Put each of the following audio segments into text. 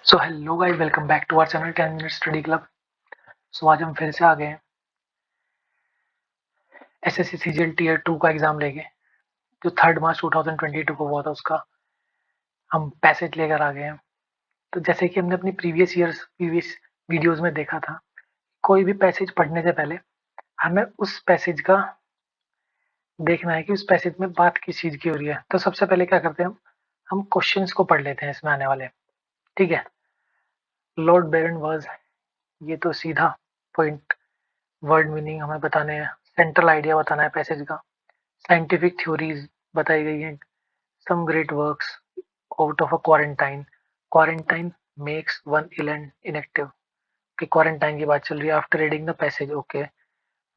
So hello guys, welcome back to our channel 10 minute study club. So आज हम फिर से आ गए हैं एसएससी सीजीएल टीयर 2 का एग्जाम लेके, जो 3 मार्च 2022 को हुआ था। उसका हम पैसेज लेकर आ गए हैं। तो जैसे कि हमने अपनी प्रीवियस वीडियोस में देखा था, कोई भी पैसेज पढ़ने से पहले हमें उस पैसेज का देखना है कि उस पैसेज में बात किस चीज की हो रही है। तो सबसे पहले क्या करते हैं, हम क्वेश्चंस को पढ़ लेते हैं इसमें आने वाले। ठीक है। लॉर्ड बैरन वाज, ये तो सीधा पॉइंट, वर्ड मीनिंग हमें बताने हैं, सेंट्रल आइडिया बताना है पैसेज का, साइंटिफिक थ्योरीज बताई गई हैं, some great works out of a quarantine, quarantine makes one ill and inactive, कि क्वारंटाइन की बात चल रही है। After reading the passage, okay,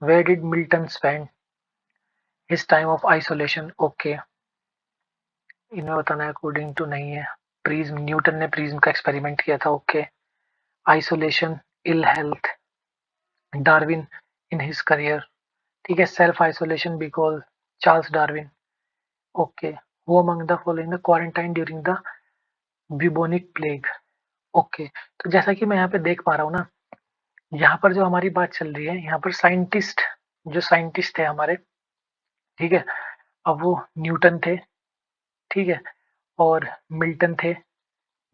where did Milton spend his time of isolation, okay, इन्हें बताना है अकॉर्डिंग टू नहीं है। प्रिज्म, न्यूटन ने प्रिज्म का एक्सपेरिमेंट किया था, okay. Isolation, ill health, Darwin in his career, ठीक है। Self isolation because Charles Darwin, okay. Who among the following the quarantine during the bubonic plague, okay. तो जैसा कि मैं यहाँ पे देख पा रहा हूँ ना, यहाँ पर जो हमारी बात चल रही है, यहाँ पर साइंटिस्ट थे हमारे, ठीक है। अब वो न्यूटन थे, ठीक है, और मिल्टन थे,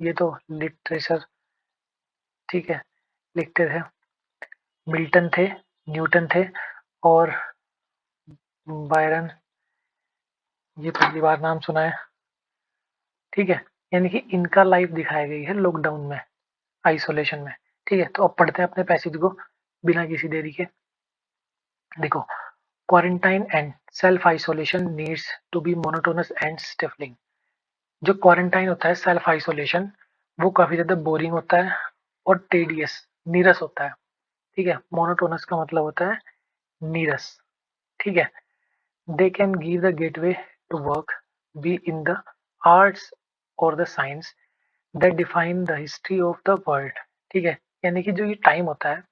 ये तो लिटरेचर, ठीक है, लिखते थे। मिल्टन थे, न्यूटन थे, और बायरन, ये पहली बार नाम सुना है, ठीक है। यानी कि इनका लाइफ दिखाई गई है लॉकडाउन में, आइसोलेशन में, ठीक है। तो अब पढ़ते हैं अपने पैसेज को बिना किसी देरी के। देखो, quarantine and self isolation needs to be monotonous and stifling. जो क्वारंटाइन होता है, सेल्फ आइसोलेशन, वो काफी ज्यादा बोरिंग होता है और टेडियस, नीरस होता है, ठीक है। मोनोटोनस का मतलब होता है नीरस, ठीक है। They can give the gateway to work, be in the arts और the science that define the history of the world, ठीक है। यानी कि जो ये टाइम होता है,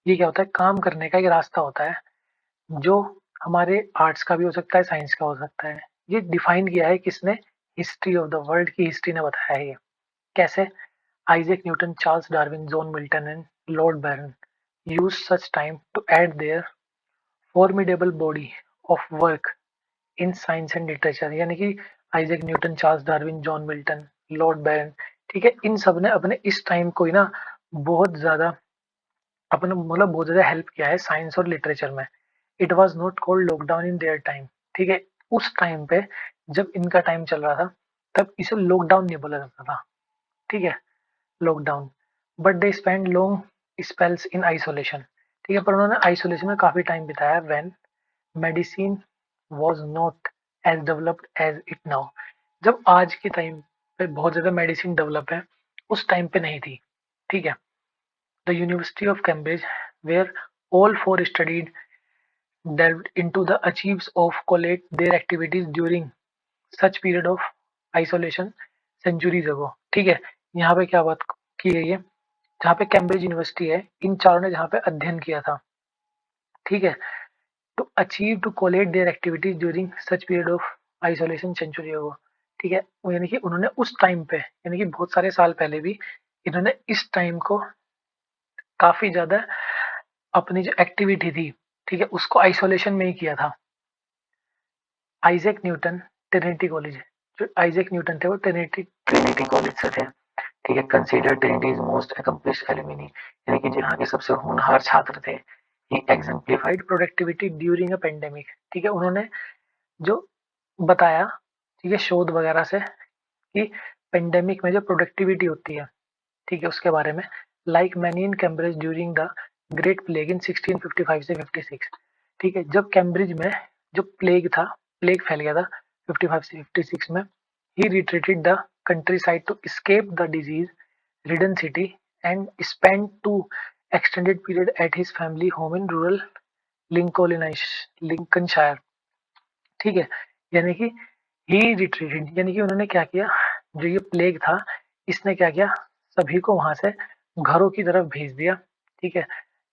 ये क्या होता है, काम करने का एक रास्ता होता है, जो हमारे आर्ट्स का भी हो सकता है, साइंस का हो सकता है। ये डिफाइन किया है किसने, हिस्ट्री ऑफ द वर्ल्ड की हिस्ट्री ने बताया है ये। कैसे? Isaac Newton, Charles Darwin, John Milton and Lord Byron use such time to add their formidable body of work in science and literature. यानी कि Isaac Newton, Charles Darwin, John Milton, Lord Byron, ठीक है, इन सब ने अपने इस time को ही ना बहुत ज्यादा, अपने मतलब बहुत ज्यादा हेल्प किया है साइंस और लिटरेचर में। It was not called lockdown in their time, ठीक है। उस टाइम पे जब इनका टाइम चल रहा था, तब इसे लॉकडाउन नहीं बोला जाता था, ठीक है, lockdown. But they spend long spells in isolation, ठीक है, पर उन्होंने आइसोलेशन में काफी टाइम बिताया। When medicine was not as developed as it now, जब आज के टाइम पे बहुत ज्यादा मेडिसिन डेवलप है, उस टाइम पे नहीं थी, ठीक है। The university of Cambridge, where all four studied, delved into the achieves of collate their activities during such period of isolation centuries ago, ठीक है। यहाँ पे क्या बात की गई है, जहाँ पे कैम्ब्रिज यूनिवर्सिटी है, इन चारों ने जहाँ पे अध्ययन किया था, ठीक है, to achieve to collate their activities during such period of isolation century ago, ठीक है। यानी कि उन्होंने उस टाइम पे, यानी कि बहुत सारे साल पहले भी, इन्होंने इस टाइम को काफी ज्यादा अपनी जो एक्टिविटी थी, ठीक है, उसको आइसोलेशन में ही किया था। आइजैक न्यूटन, ट्रिनिटी कॉलेज, जो आइजैक न्यूटन थे वो ट्रिनिटी कॉलेज से थे, ठीक है। कंसीडर ट्रिनिटीज मोस्ट अकम्प्लिश्ड एलुमिनी, यानी कि जहाँ के सबसे होनहार छात्र थे। ही एग्जेम्प्लीफाइड प्रोडक्टिविटी ड्यूरिंग अ पेंडेमिक, ठीक है, उन्होंने जो बताया, ठीक है, शोध वगैरह से, कि पेंडेमिक में जो प्रोडक्टिविटी होती है, ठीक है, उसके बारे में। Like many in Cambridge during the great plague in 1655 से 56, ठीक है, जब कैम्ब्रिज में जो प्लेग था, प्लेग फैल गया था 55 से 56 में, he retreated the countryside to escape the disease ridden city and spent two extended period at his family home in rural Lincolnshire, ठीक है। यानी कि ही रिट्रीटेड, यानी कि उन्होंने क्या किया, जो ये प्लेग था, इसने क्या किया, सभी को वहां से घरों की तरफ भेज दिया, ठीक है।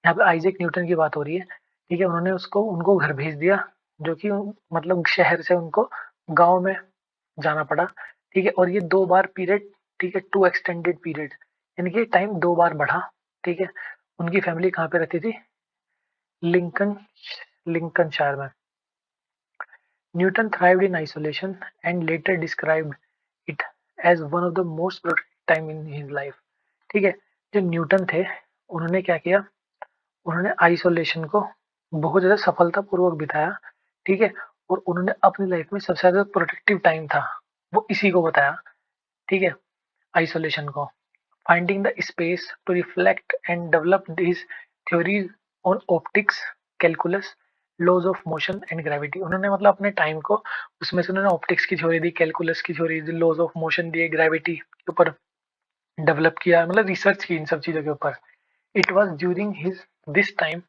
यहाँ पे आइजैक न्यूटन की बात हो रही है, ठीक है, उन्होंने उनको घर भेज दिया, जो कि मतलब शहर से उनको गांव में जाना पड़ा, ठीक है। और ये 2 बार पीरियड, ठीक है, 2 एक्सटेंडेड पीरियड, यानी कि टाइम 2 बार बढ़ा, ठीक है। उनकी फैमिली कहाँ पे रहती थी? लिंकन लिंकनशायर में। Newton thrived in isolation and later described it as one of the most productive time in his life। ठीक है, जो न्यूटन थे उन्होंने क्या किया, उन्होंने आइसोलेशन को बहुत ज़्यादा सफलतापूर्वक बिताया, ठीक है। और उन्होंने अपनी लाइफ में सबसे ज़्यादा प्रोडक्टिव टाइम था, वो इसी को बताया, ठीक है, आइसोलेशन को। Finding the space to reflect and develop his theories on optics, calculus, laws of motion and gravity। उन्होंने मतलब अपने टाइम को उसमें से उन्होंने ऑप्टिक्स की थ्योरी दी, कैलकुलस की थ्योरी दी, लॉज ऑफ मोशन दिए, ग्रेविटी के ऊपर डेवलप किया, मतलब रिसर्च की इन सब चीजों के ऊपर। It was during his this time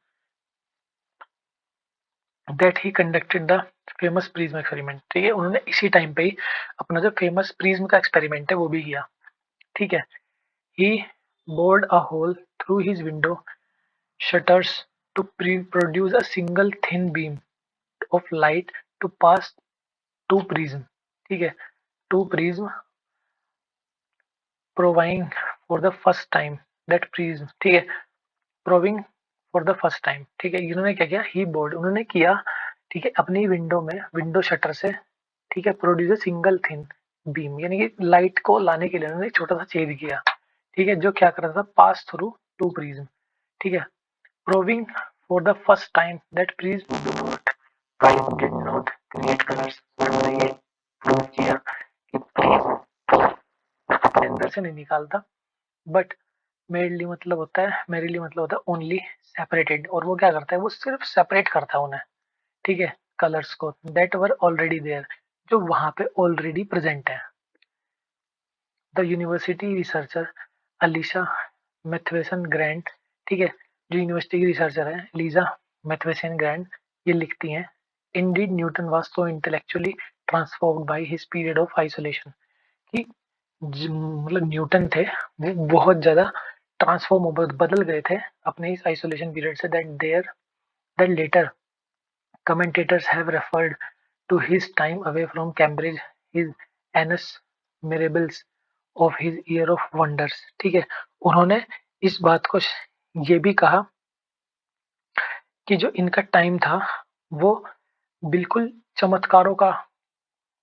that he conducted the famous prism experiment. ठीक है, उन्होंने इसी टाइम पे ही अपना जो फेमस प्रिज्म का एक्सपेरिमेंट है वो भी किया, ठीक है। ही bored a hole through his window shutters to produce a single thin beam of light to pass two prism। ठीक है, two prism proving for the first time that prism। ठीक है, proving for the first time। ठीक है, इन्होंने क्या किया, ही board उन्होंने किया, ठीक है, अपनी विंडो में विंडो शटर से, ठीक है, प्रोड्यूस सिंगल थिन बीम, यानी कि लाइट को लाने के लिए उन्होंने एक छोटा सा छेद किया, ठीक है, जो क्या कर रहा था, पास थ्रू टू प्रिज्म। ठीक है, proving for the first time that prism do not prime did not create colors। उन्होंने ये प्रूव किया कि प्रिज्म कलर अपने अंदर से नहीं निकालता, बट मेडली मतलब होता है, मेरीली मतलब होता है ओनली सेपरेटेड, और वो क्या करता है, वो सिर्फ सेपरेट करता है उन्हें, ठीक है, कलर्स को दैट वर ऑलरेडी देयर, जो वहां पे ऑलरेडी प्रेजेंट है। The university researcher Alisha Mathewson Grand, ठीक है, जो यूनिवर्सिटी की रिसर्चर है लीजा मैथवेसन ग्रैंड, ये लिखती हैं, Indeed Newton was so intellectually transformed by his period of isolation. कि मतलब न्यूटन थे वो बहुत ज्यादा ट्रांसफॉर्म बदल गए थे अपने इस आइसोलेशन पीरियड से, that later commentators have referred to his time away from Cambridge, his annus mirabilis of his year of wonders। ठीक है, उन्होंने इस बात को ये भी कहा कि जो इनका टाइम था वो बिल्कुल चमत्कारों का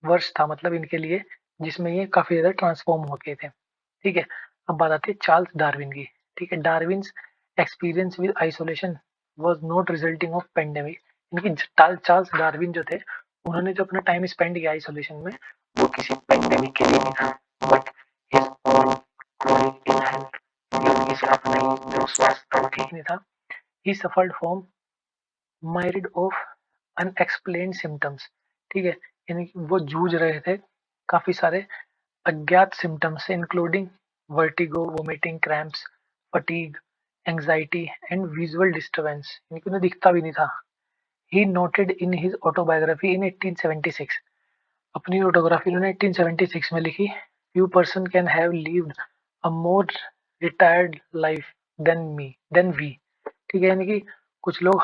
वर्ष था, मतलब इनके लिए, जिसमें ये काफी ज्यादा ट्रांसफॉर्म हो गए थे। ठीक है, अब बात आती है चार्ल्स डार्विन की। ठीक है, Darwin's experience with isolation was not resulting of pandemic. इनकी चार्ल्स डार्विन जो थे, उन्होंने जो अपना टाइम स्पेंड किया आइसोलेशन में, वो किसी पेंडेमिक के लिए नहीं था, but his own chronic ill health, उनकी से अपना ही जो स्वास्थ्य वो ठीक नहीं था। He suffered from myriad of unexplained symptoms. ठीक है, यानी कि वो जूझ रहे थे काफी सारे अज्ञात सिम्टम्स से, including vertigo, vomiting, cramps, fatigue, anxiety and visual disturbance, यानी कि उन्हें दिखता भी नहीं था। He noted in his autobiography in 1876, अपनी ऑटोग्राफी उन्होंने 1876 में लिखी, few person can have lived a more retired life than we। ठीक है, यानी कि कुछ लोग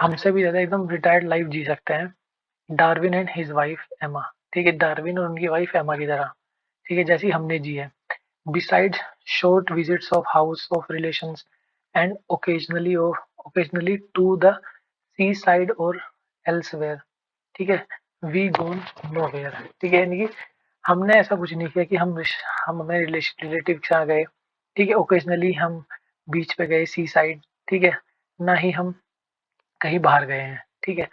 हमसे भी ज्यादा एकदम रिटायर्ड लाइफ जी सकते हैं। डार्विन एंड हिज वाइफ एमा। ठीक है, डार्विन और उनकी वाइफ एमा की तरह, ठीक है, जैसी हमने जी है। Beside short visits of house of relations and occasionally to the seaside और एल्सवेयर। ठीक है, वी गोन नोवेयर। ठीक है, यानी कि हमने ऐसा कुछ नहीं किया कि हम अपने रिलेटिव के साथ गए, ठीक है, ओकेजनली हम बीच पे गए, सी साइड, ठीक है, ना ही हम कहीं बाहर गए हैं। ठीक है,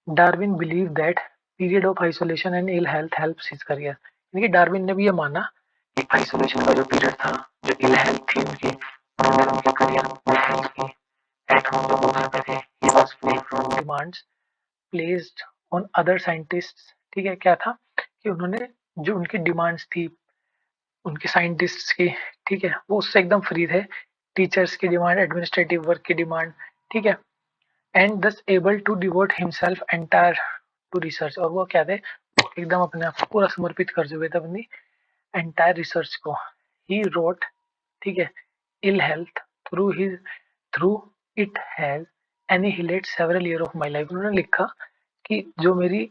Darwin believe that period of isolation and ill health helps his career. यानी कि डार्विन ने भी ये माना कि आइसोलेशन का जो पीरियड था, जो इल हेल्थ थी उनकी, उन्होंने उनके करियर में हेल्प की। एट होम जब वो घर पे थे, he was free from demands placed on other scientists. ठीक है, क्या था कि उन्होंने जो उनकी डिमांड्स थी उनके साइंटिस्ट्स की, ठीक है, वो उससे एकदम फ्री थे। टीचर्स की डिमांड, एडमिनिस्ट्रेटिव वर्क की डिमांड, ठीक है, and thus able to devote himself entire to research. और वो क्या थे, एकदम अपने आप को पूरा समर्पित कर चुके थे अपनी एंटायर रिसर्च को। ही रोट, ठीक है, ill health through it has annihilate several year of my life. उन्होंने लिखा कि जो मेरी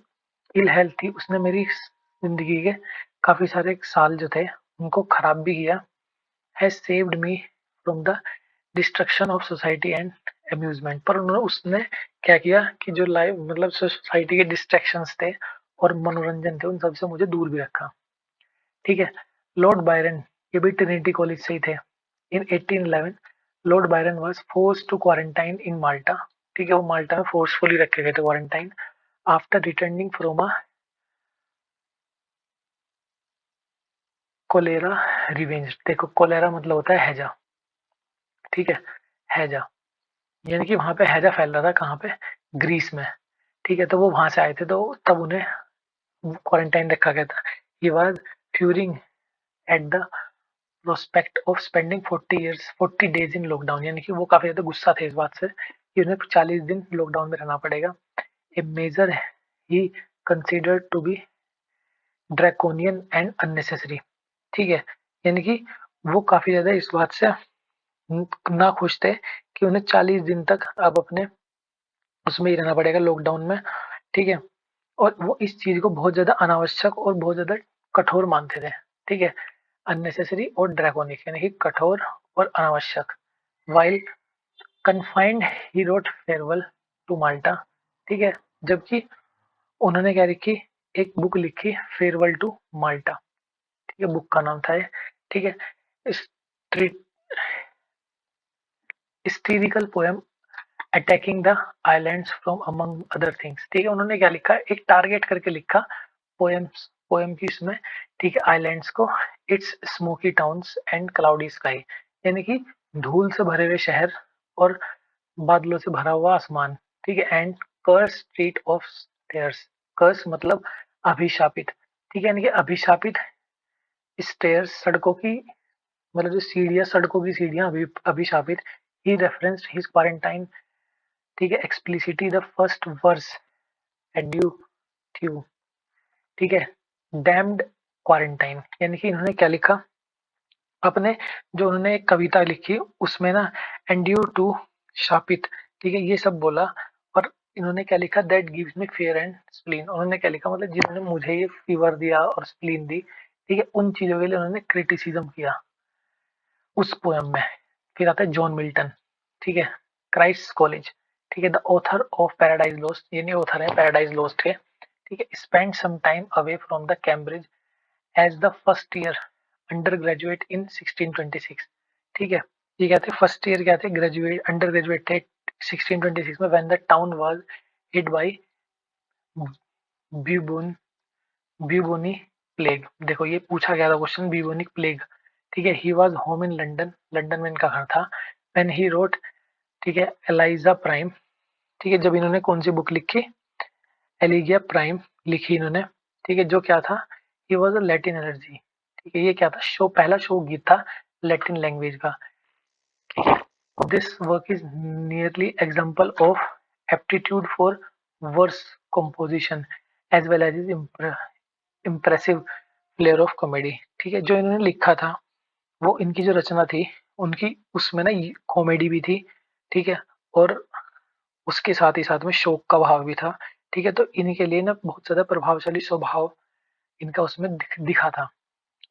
इल हेल्थ थी उसने मेरी जिंदगी के काफी सारे साल जो थे उनको खराब भी किया, has saved me from the destruction of society and amusement. पर उन्होंने उसने क्या किया कि जो लाइफ मतलब सोसाइटी के डिस्ट्रैक्शंस थे और मनोरंजन थे उन सबसे मुझे दूर भी रखा। ठीक है। लॉर्ड बायरन, ये भी ट्रिनिटी कॉलेज से ही थे। In 1811 Lord Byron was forced to quarantine in Malta. ठीक है, वो माल्टा में फोर्सफुली रखे गए थे quarantine after returning from a cholera revenge. देखो कोलेरा मतलब होता है हैजा। ठीक है, हैजा यानी कि वहां पे हैजा फैल रहा था, कहाँ पे, ग्रीस में। ठीक है, तो वो वहां से आए थे तो तब उन्हें क्वारंटाइन रखा गया था। He was fuming at the prospect of spending 40 days in lockdown. यानी कि वो काफी ज्यादा गुस्सा थे इस बात से कि उन्हें 40 दिन लॉकडाउन में रहना पड़ेगा। A measure he considered to be draconian and unnecessary. ठीक है, यानी कि वो काफी ज्यादा इस बात से ना खुश थे कि उन्हें 40 दिन तक अब अपने उसमें ही रहना पड़ेगा लॉकडाउन में। ठीक है, और वो इस चीज को बहुत ज्यादा अनावश्यक और बहुत ज्यादा कठोर मानते थे। ठीक है, अननेसेसरी और ड्रैकोनिक यानी कि कठोर और अनावश्यक। While confined he wrote farewell to Malta. ठीक है, जबकि उन्होंने क्या लिखी, एक बुक लिखी फेयरवेल टू माल्टा। ठीक है, बुक का नाम था ये। ठीक है, hysterical poem attacking the islands from among other things. ठीक है, उन्होंने क्या लिखा, एक टारगेट करके लिखा पोएम की इसमें। ठीक है, आइलैंड्स को, it's smoky towns and cloudy sky. यानी कि धूल से भरे हुए शहर और बादलों से भरा हुआ आसमान। ठीक है, and curse street of stairs. Curse मतलब अभिशापित। ठीक है, यानी कि अभिशापित स्टेयर्स सड़कों की, मतलब जो सीढ़ियां, सड़कों की सीढ़ियां अभिशापित। He referenced his quarantine. ठीक है, explicitly the first verse adieu. ठीक है, डैम्ड क्वारंटाइन। यानी कि इन्होंने क्या लिखा अपने, जो उन्होंने एक कविता लिखी उसमें ना, एंड्यू टू, शापित। ठीक है, ये सब बोला। और इन्होंने क्या लिखा, that gives me fair and spleen. उन्होंने क्या लिखा, मतलब जिन्होंने मुझे ये फीवर दिया और स्प्लीन दी। ठीक है, उन चीजों के लिए उन्होंने क्रिटिसिज्म किया उस पोएम में। फिर आता है जॉन मिल्टन। ठीक है, क्राइस्ट कॉलेज। ठीक है, the author of Paradise Lost, यानी ऑथर है पैराडाइज लॉस्ट के। ठीक है, spend some time away from the Cambridge as the first year undergraduate in 1626। ठीक है, ये क्या थे, फर्स्ट ईयर क्या थे, ग्रेजुएट अंडर ग्रेजुएट थे 1626 में, when the town was hit by bubonic bubonic plague. देखो ये पूछा गया था क्वेश्चन, ब्यूबोनिक प्लेग। ठीक है, he was home in London, London में इनका घर था। व्हेन ही रोट, ठीक है, एलाइजा प्राइम। ठीक है, जब इन्होंने कौन सी बुक लिखी, एलिजिया प्राइम लिखी इन्होंने। ठीक है, जो क्या था, he was a Latin energy. ठीक है, ये क्या था, शो, पहला शो गीत था लैटिन लैंग्वेज का। This work is nearly example of aptitude for verse composition as well as impressive flair of comedy. ठीक है, जो इन्होंने लिखा था, वो इनकी जो रचना थी उनकी, उसमें ना कॉमेडी भी थी। ठीक है, और उसके साथ ही साथ में शोक का भाव भी था। ठीक है, तो इनके लिए ना बहुत ज्यादा प्रभावशाली स्वभाव इनका उसमें दिखा था।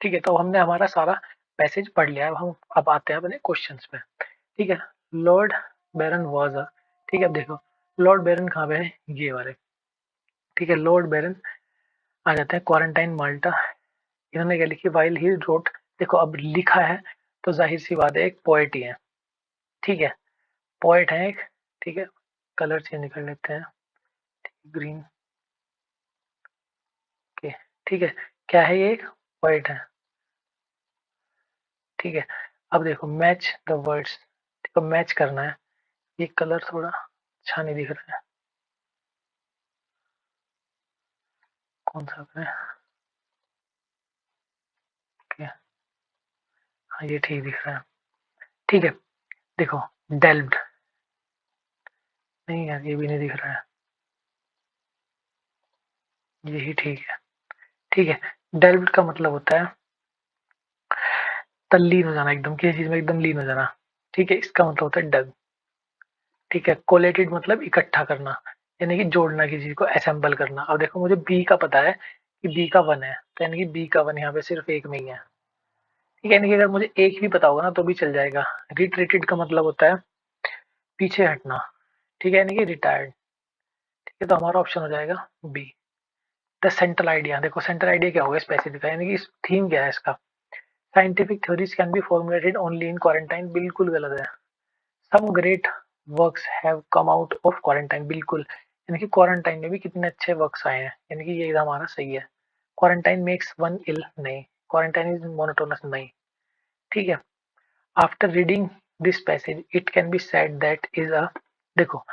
ठीक है, तो हमने हमारा सारा पैसेज पढ़ लिया है। हम अब आते हैं अपने क्वेश्चंस पे। ठीक है, लॉर्ड बैरन वाज अ, ठीक है, अब देखो लॉर्ड बैरन कहाँ पे है, ये वाले। ठीक है, लॉर्ड बैरन आ जाते हैं क्वारंटाइन माल्टा। इन्होंने क्या लिखी, वाइल ही रोट। देखो अब लिखा है तो जाहिर सी बात है एक पोएट ही है। ठीक है, पोएट है एक। ठीक है, कलर चेंज कर लेते हैं, ग्रीन के। ठीक है, क्या है, ये एक पोएट है। ठीक है, अब देखो मैच द वर्ड्स। देखो मैच करना है, ये कलर थोड़ा अच्छा नहीं दिख रहा है, कौन सा करें, ओके, हाँ ये ठीक दिख रहा है। ठीक है, देखो डेल्व्ड, नहीं यार ये भी नहीं दिख रहा है, यही ठीक है। ठीक है, डेल्व्ड का मतलब होता है तल्लीन हो जाना, एकदम किसी चीज में एकदम लीन हो जाना। ठीक है, इसका मतलब होता है डग। ठीक है, कोलेटेड मतलब इकट्ठा करना, यानी कि जोड़ना, किसी चीज को असेंबल करना। अब देखो मुझे बी का पता है कि बी का वन है, तो यानी कि बी का वन यहाँ पे सिर्फ एक में ही है। ठीक है, यानी कि अगर मुझे एक भी पता होगा ना तो भी चल जाएगा। रिट्रीटेड का मतलब होता है पीछे हटना, ठीक है, यानी कि रिटायर्ड। ठीक है, तो हमारा ऑप्शन हो जाएगा बी, द सेंट्रल आइडिया। देखो सेंट्रल आइडिया क्या होगा, स्पेसिफिक, यानी कि थीम क्या है इसका। Scientific theories can be formulated only in quarantine, बिल्कुल गलत है। Some great works have come out of quarantine, बिल्कुल, यानी कि क्वारंटाइन में भी कितने अच्छे वर्क्स आए हैं, यानी कि ये एकदम हमारा सही है। क्वारंटाइन मेक्स वन इल, नहीं। क्वारंटाइन इज मोनोटोनस, नहीं। ठीक है, after reading this passage it can be said that is a, देखो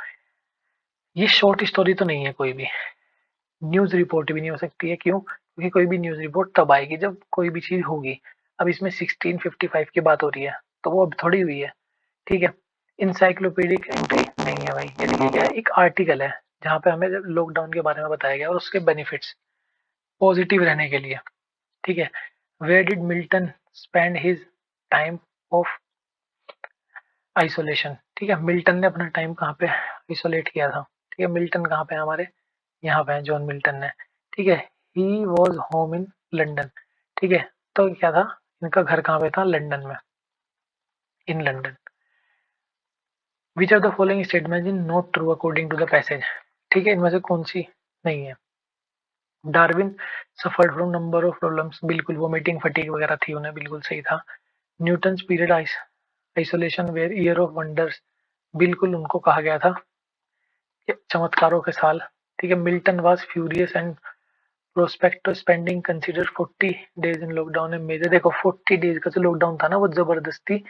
ये शॉर्ट स्टोरी तो नहीं है कोई भी, न्यूज रिपोर्ट भी नहीं हो सकती है, क्यों? क्योंकि कोई भी न्यूज रिपोर्ट तब आएगी जब कोई भी चीज होगी। अब इसमें 1655 की बात हो रही है, तो वो अब थोड़ी हुई है। ठीक है, इंसाइक्लोपीडिक एंट्री नहीं है भाई, ये देखिए क्या है, एक आर्टिकल है जहाँ पे हमें लॉकडाउन के बारे में बताया गया और उसके बेनिफिट्स पॉजिटिव रहने के लिए। ठीक है, where did Milton spend his time of isolation. ठीक है, मिल्टन ने अपना टाइम कहाँ पे आइसोलेट किया था। ठीक है, मिल्टन कहाँ पे है हमारे, यहाँ पे है जॉन मिल्टन ने। ठीक है, he was home in London. ठीक है, तो क्या था, इनका घर कहाँ पे था, लंदन में, in London. Which are the following statement in not true according to the passage. ठीक है, इनमें से कौन सी नहीं है। Darwin suffered from number of problems, बिल्कुल, वो मीटिंग फटीग वगैरह थी उन्हें, बिल्कुल सही था। Newton's period isolation were year of wonders, बिल्कुल उनको कहा गया था कि चमत्कारों के साल। ठीक है, Milton was furious and prospect of spending consider 40 days in lockdown है मेजर। देखो 40 डेज का जो लॉकडाउन था ना वो जबरदस्ती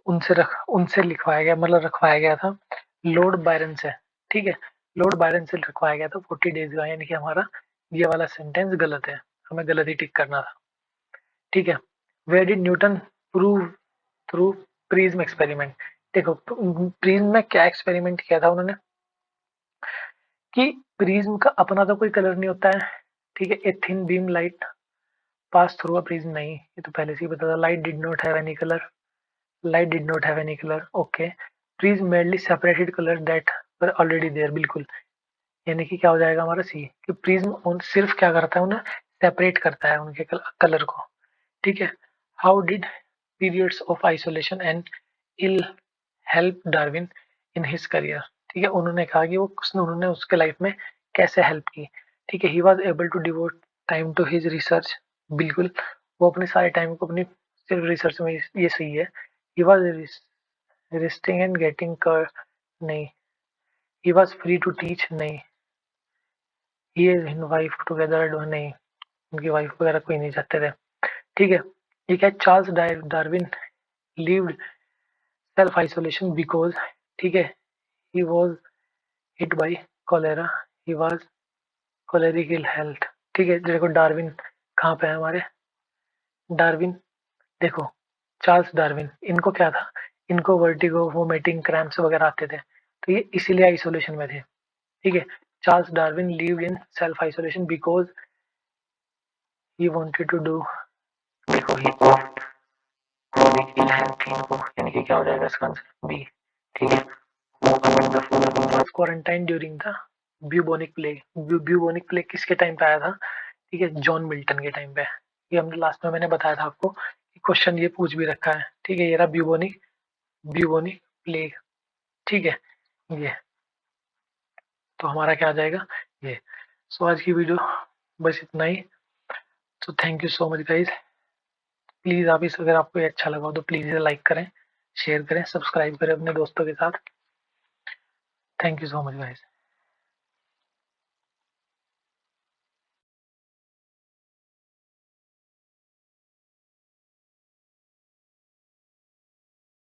उनसे लिखवाया गया, मतलब रखवाया गया था लॉर्ड बायरन से। ठीक है, लॉर्ड बायरन से रखवाया गया था 40 डेज का, यानी कि हमारा ये वाला सेंटेंस गलत है, हमें गलत ही टिक करना था। ठीक है, where did Newton prove through prism experiment. देखो प्रिज्म में क्या एक्सपेरिमेंट किया था उन्होंने, कि प्रिज्म का अपना तो कोई कलर नहीं होता है। ठीक है, a thin beam light pass through a prism, नहीं, ये तो पहले से ही पता था। Light did not have any colour, light did not have any colour, okay. Prism merely separated colour that were already there, बिल्कुल, यानी कि क्या हो जाएगा हमारा सी, कि प्रिज्म उन सिर्फ क्या करता है, उन्हें सेपरेट करता है उनके कलर को। ठीक है, how did periods of isolation and ill help Darwin in his career. ठीक है, उन्होंने कहा कि वो उन्होंने उसके लाइफ में कैसे हेल्प की। ठीक है, he was able to devote time to his research, बिल्कुल, वो अपने सारे टाइम को अपनी सिर्फ रिसर्च में, ये सही है। He was resting and getting कर, नहीं। He was free to teach, नहीं। ही इज वाइफ टुगेदर, नहीं, उनकी वाइफ वगैरह कोई नहीं चाहते थे। ठीक है, ये क्या, Charles Darwin lived self isolation because, ठीक है, he was hit by cholera, he was choleric ill health। ठीक है, देखो डार्विन कहाँ पे है हमारे, डार्विन, देखो चार्ल्स डार्विन, इनको क्या था, इनको वर्टिगो वोमिटिंग क्रैम्प्स वगैरह आते थे, तो ये इसीलिए आइसोलेशन में थे। ठीक है, Charles Darwin lived in self isolation because he wanted to do, देखो ही chronic ill health थी इनको, यानी कि क्या हो जाएगा इसका आंसर बी। ठीक है, was quarantined during the bubonic plague। Bubonic plague किसके टाइम पे आया था, ठीक है, जॉन मिल्टन के टाइम पे। ये हमने लास्ट में मैंने बताया था आपको कि क्वेश्चन ये पूछ भी रखा है। ठीक है, ये रहा ब्यूबोनिक ब्यूबोनिक प्लेग। ठीक है, ये तो हमारा क्या आ जाएगा, ये। सो आज की वीडियो बस इतना ही। तो thank you so much guys. Please आप इस, अगर आपको ये अच्छा लगा हो तो प्लीज इसे लाइक करें, शेयर करें, सब्सक्राइब करें अपने दोस्तों के साथ। Thank you so much guys.